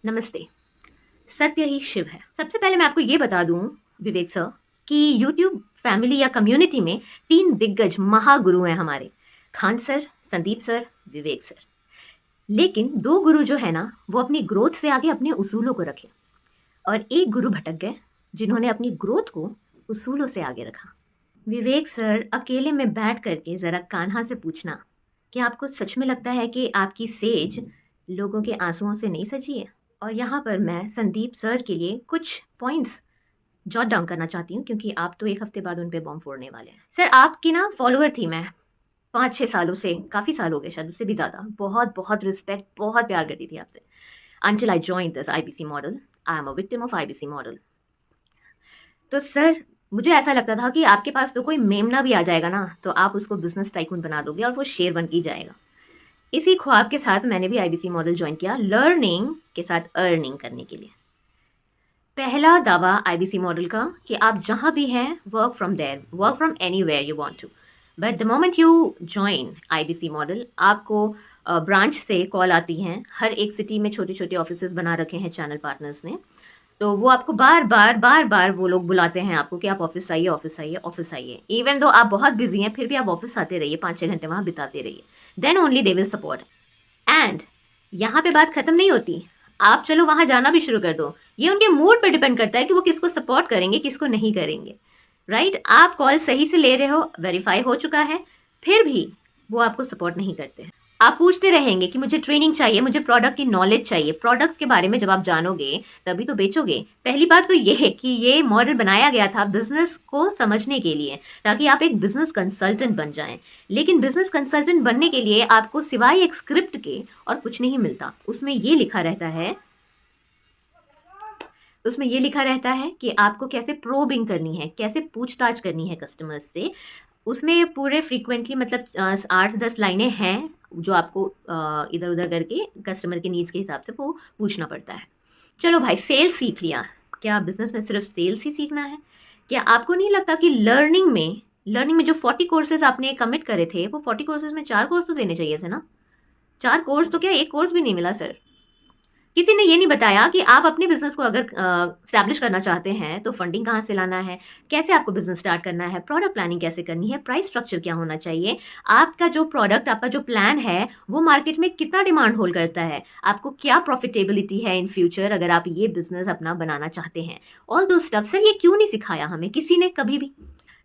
नमस्ते। सत्य ही शिव है। सबसे पहले मैं आपको ये बता दूं विवेक सर कि YouTube फैमिली या कम्युनिटी में 3 दिग्गज महागुरु हैं हमारे, खान सर, संदीप सर, विवेक सर। लेकिन 2 गुरु जो है ना, वो अपनी ग्रोथ से आगे अपने उसूलों को रखे और एक गुरु भटक गए जिन्होंने अपनी ग्रोथ को उसूलों से आगे रखा। विवेक सर, अकेले में बैठ करके ज़रा कान्हा से पूछना कि आपको सच में लगता है कि आपकी सेज लोगों के आंसुओं से नहीं सजी है? और यहाँ पर मैं संदीप सर के लिए कुछ पॉइंट्स जॉट डाउन करना चाहती हूँ क्योंकि आप तो 1 हफ्ते बाद उन पे बॉम्ब फोड़ने वाले हैं। सर, आपकी ना फॉलोअर थी मैं 5-6 सालों से, काफ़ी साल हो गए शायद, उससे भी ज़्यादा। बहुत बहुत रिस्पेक्ट, बहुत प्यार करती थी आपसे until I joined this IBC model. I am a victim of IBC model. तो सर, मुझे ऐसा लगता था कि आपके पास तो कोई मेमना भी आ जाएगा ना तो आप उसको बिजनेस टाइकून बना दोगे और वो शेर बन के जाएगा। इसी ख्वाब के साथ मैंने भी IBC मॉडल ज्वाइन किया, लर्निंग के साथ अर्निंग करने के लिए। पहला दावा IBC मॉडल का कि आप जहाँ भी हैं, work from there, work from anywhere you want to. But the moment you join IBC model, आपको ब्रांच से कॉल आती हैं। हर एक सिटी में छोटे छोटे ऑफिसेज बना रखे हैं चैनल पार्टनर्स ने, तो वो आपको बार बार वो लोग बुलाते हैं आपको कि आप ऑफिस आइए, ऑफिस आइए, ऑफिस आइए। इवन दो आप बहुत बिजी हैं फिर भी आप ऑफिस आते रहिए, 5-6 घंटे वहाँ बिताते रहिए, then only they will support. And यहाँ पे बात खत्म नहीं होती, आप चलो वहाँ जाना भी शुरू कर दो। ये उनके मूड पर डिपेंड करता है कि वो किसको सपोर्ट करेंगे, किसको नहीं करेंगे। राइट? आप कॉल सही से ले रहे हो, वेरीफाई हो चुका है, फिर भी वो आपको सपोर्ट नहीं करते हैं। आप पूछते रहेंगे कि मुझे ट्रेनिंग चाहिए, मुझे प्रोडक्ट की नॉलेज चाहिए। प्रोडक्ट्स के बारे में जब आप जानोगे तभी तो बेचोगे। पहली बात तो ये है कि ये मॉडल बनाया गया था बिजनेस को समझने के लिए, ताकि आप एक बिजनेस कंसल्टेंट बन जाएं। लेकिन बिजनेस कंसल्टेंट बनने के लिए आपको सिवाय एक स्क्रिप्ट के और कुछ नहीं मिलता। उसमें ये लिखा रहता है कि आपको कैसे प्रोबिंग करनी है, कैसे पूछताछ करनी है कस्टमर्स से। उसमें पूरे फ्रीक्वेंटली मतलब 8-10 लाइनें हैं जो आपको इधर उधर करके कस्टमर के नीड्स के हिसाब से वो पूछना पड़ता है। चलो भाई, सेल्स सीख लिया। क्या बिजनेस में सिर्फ सेल्स ही सीखना है? क्या आपको नहीं लगता कि लर्निंग में जो 40 कोर्सेज आपने कमिट करे थे, वो 40 कोर्सेज में 4 कोर्स तो देने चाहिए थे ना? 4 कोर्स तो क्या, 1 कोर्स भी नहीं मिला सर। किसी ने ये नहीं बताया कि आप अपने बिजनेस को अगर स्टैब्लिश करना चाहते हैं तो फंडिंग कहाँ से लाना है, कैसे आपको बिजनेस स्टार्ट करना है, प्रोडक्ट प्लानिंग कैसे करनी है, प्राइस स्ट्रक्चर क्या होना चाहिए, आपका जो प्रोडक्ट, आपका जो प्लान है वो मार्केट में कितना डिमांड होल्ड करता है, आपको क्या प्रॉफिटेबिलिटी है इन फ्यूचर अगर आप ये बिजनेस अपना बनाना चाहते हैं। ऑल दो स्टफ सर, ये क्यों नहीं सिखाया हमें किसी ने कभी भी?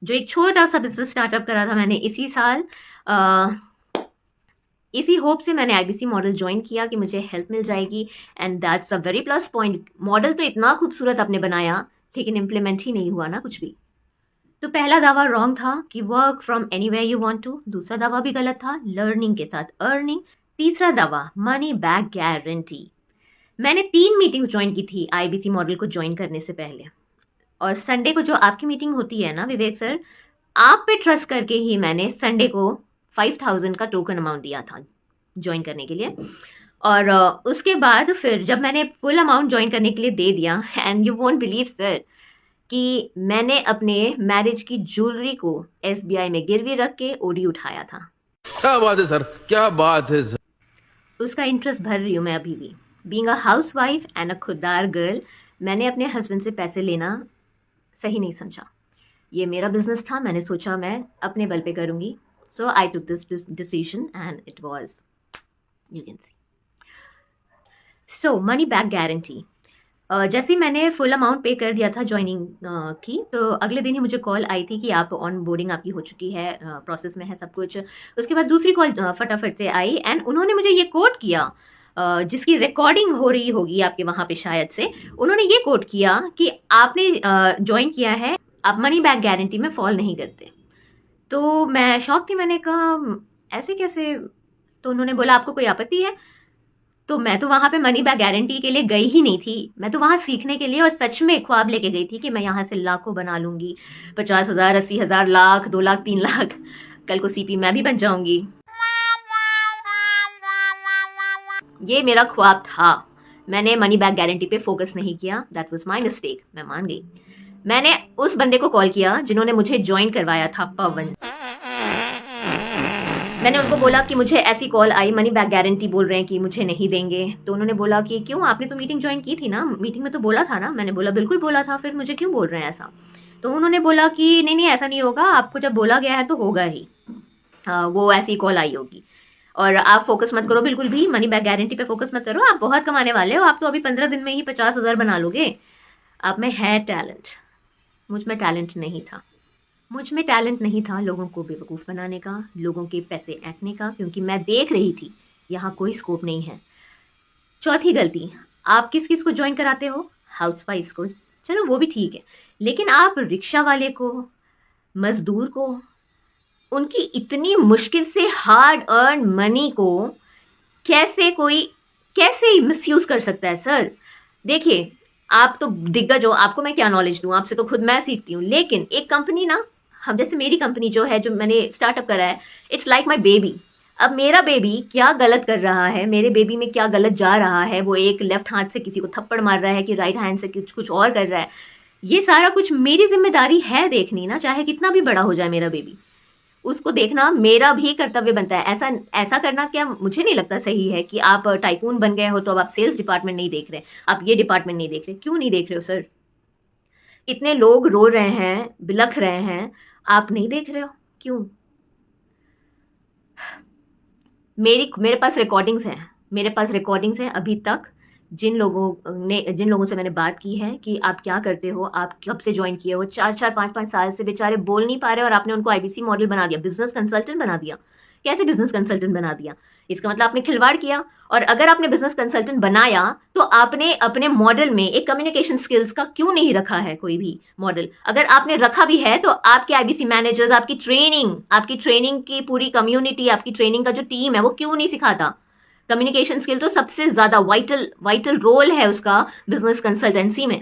जो एक छोटा सा बिजनेस स्टार्टअप करा था मैंने इसी साल, इसी होप से मैंने IBC मॉडल ज्वाइन किया कि मुझे हेल्प मिल जाएगी। And that's a very plus point. Model तो इतना खूबसूरत आपने बनाया लेकिन इम्प्लीमेंट ही नहीं हुआ ना कुछ भी। तो पहला दावा रॉन्ग था कि work from anywhere you want to. दूसरा दावा भी गलत था, लर्निंग के साथ अर्निंग। तीसरा दावा, मनी बैक गारंटी। मैंने 3 मीटिंग्स ज्वाइन की थी IBC मॉडल को ज्वाइन करने से पहले। और संडे को जो आपकी मीटिंग होती है ना विवेक सर, आप पे ट्रस्ट करके ही मैंने संडे को 5000 का टोकन अमाउंट दिया था ज्वाइन करने के लिए। और उसके बाद फिर जब मैंने फुल अमाउंट ज्वाइन करने के लिए दे दिया, and you won't believe sir कि मैंने अपने मैरिज की ज्वेलरी को SBI में गिरवी रख के OD उठाया था। क्या बात है सर, क्या बात है सर। उसका इंटरेस्ट भर रही हूँ मैं अभी भी। Being a housewife and a खुददार गर्ल, मैंने अपने हस्बैंड से पैसे लेना सही नहीं समझा। ये मेरा बिजनेस था, मैंने सोचा मैं अपने बल पे करूँगी। So I took this decision and it was, you can see. So money back guarantee. जैसे मैंने फुल अमाउंट पे कर दिया था ज्वाइनिंग की, तो अगले दिन ही मुझे कॉल आई थी कि आप ऑन बोर्डिंग आपकी हो चुकी है, प्रोसेस में है सब कुछ। उसके बाद दूसरी कॉल फटाफट से आई एंड उन्होंने मुझे ये कोट किया, जिसकी रिकॉर्डिंग हो रही होगी आपके वहाँ पे शायद से। उन्होंने ये कोट किया कि आपने ज्वाइन किया है, आप मनी बैक गारंटी में फॉल नहीं करते। तो मैं शॉक थी, मैंने कहा ऐसे कैसे? तो उन्होंने बोला आपको कोई आपत्ति है? तो मैं तो वहाँ पे मनी बैक गारंटी के लिए गई ही नहीं थी, मैं तो वहाँ सीखने के लिए और सच में ख्वाब लेके गई थी कि मैं यहाँ से लाखों बना लूँगी, 50,000, 80,000, लाख, 2 लाख, 3 लाख, कल को CP मैं भी बन जाऊँगी। ये मेरा ख्वाब था। मैंने मनी बैक गारंटी पे फोकस नहीं किया, दैट वाज माय मिस्टेक, मैं मान गई। मैंने उस बंदे को कॉल किया जिन्होंने मुझे ज्वाइन करवाया था, पवन। मैंने उनको बोला कि मुझे ऐसी कॉल आई, मनी बैक गारंटी बोल रहे हैं कि मुझे नहीं देंगे। तो उन्होंने बोला कि क्यों, आपने तो मीटिंग ज्वाइन की थी ना, मीटिंग में तो बोला था ना। मैंने बोला बिल्कुल बोला था, फिर मुझे क्यों बोल रहे हैं ऐसा। तो उन्होंने बोला कि नहीं नहीं ऐसा नहीं होगा, आपको जब बोला गया है तो होगा ही। वो ऐसी कॉल आई होगी और आप फोकस मत करो बिल्कुल भी, मनी बैक गारंटी पे फोकस मत करो, आप बहुत कमाने वाले हो, आप तो अभी 15 दिन में ही 50,000 बना लोगे। आप में है टैलेंट, मुझ में टैलेंट नहीं था। मुझ में टैलेंट नहीं था लोगों को बेवकूफ़ बनाने का, लोगों के पैसे ऐंठने का, क्योंकि मैं देख रही थी यहाँ कोई स्कोप नहीं है। चौथी गलती, आप किस किस को ज्वाइन कराते हो, हाउस वाइफ को, चलो वो भी ठीक है, लेकिन आप रिक्शा वाले को, मजदूर को, उनकी इतनी मुश्किल से हार्ड अर्न मनी को कैसे मिसयूज कर सकता है सर। देखिए आप तो दिग्गज हो, आपको मैं क्या नॉलेज दूं, आपसे तो खुद मैं सीखती हूँ, लेकिन एक कंपनी ना, हम जैसे मेरी कंपनी जो है, जो मैंने स्टार्टअप करा है, इट्स लाइक माई बेबी। अब मेरा बेबी क्या गलत कर रहा है, मेरे बेबी में क्या गलत जा रहा है, वो एक लेफ्ट हाथ से किसी को थप्पड़ मार रहा है कि राइट हैंड से कुछ और कर रहा है, ये सारा कुछ मेरी जिम्मेदारी है देखनी ना, चाहे कितना भी बड़ा हो जाए मेरा बेबी, उसको देखना मेरा भी कर्तव्य बनता है। ऐसा करना क्या मुझे नहीं लगता सही है कि आप टाइकून बन गए हो तो अब आप सेल्स डिपार्टमेंट नहीं देख रहे, आप ये डिपार्टमेंट नहीं देख रहे। क्यों नहीं देख रहे हो सर? इतने लोग रो रहे हैं, बिलख रहे हैं, आप नहीं देख रहे हो क्यों? मेरे पास रिकॉर्डिंग्स हैं अभी तक, जिन लोगों से मैंने बात की है कि आप क्या करते हो, आप कब से ज्वाइन किए हो, 4-4 5-5 साल से बेचारे बोल नहीं पा रहे और आपने उनको आईबीसी मॉडल बना दिया, बिजनेस कंसल्टेंट बना दिया। कैसे बिजनेस कंसल्टेंट बना दिया? इसका मतलब आपने खिलवाड़ किया। और अगर आपने बिजनेस कंसल्टेंट बनाया तो आपने अपने मॉडल में एक कम्युनिकेशन स्किल्स का क्यों नहीं रखा है कोई भी मॉडल? अगर आपने रखा भी है तो आपके आईबीसी मैनेजर्स, आपकी ट्रेनिंग की पूरी कम्युनिटी, आपकी ट्रेनिंग का जो टीम है वो क्यों नहीं सिखाता? कम्युनिकेशन स्किल तो सबसे ज्यादा वाइटल रोल है उसका बिजनेस कंसल्टेंसी में।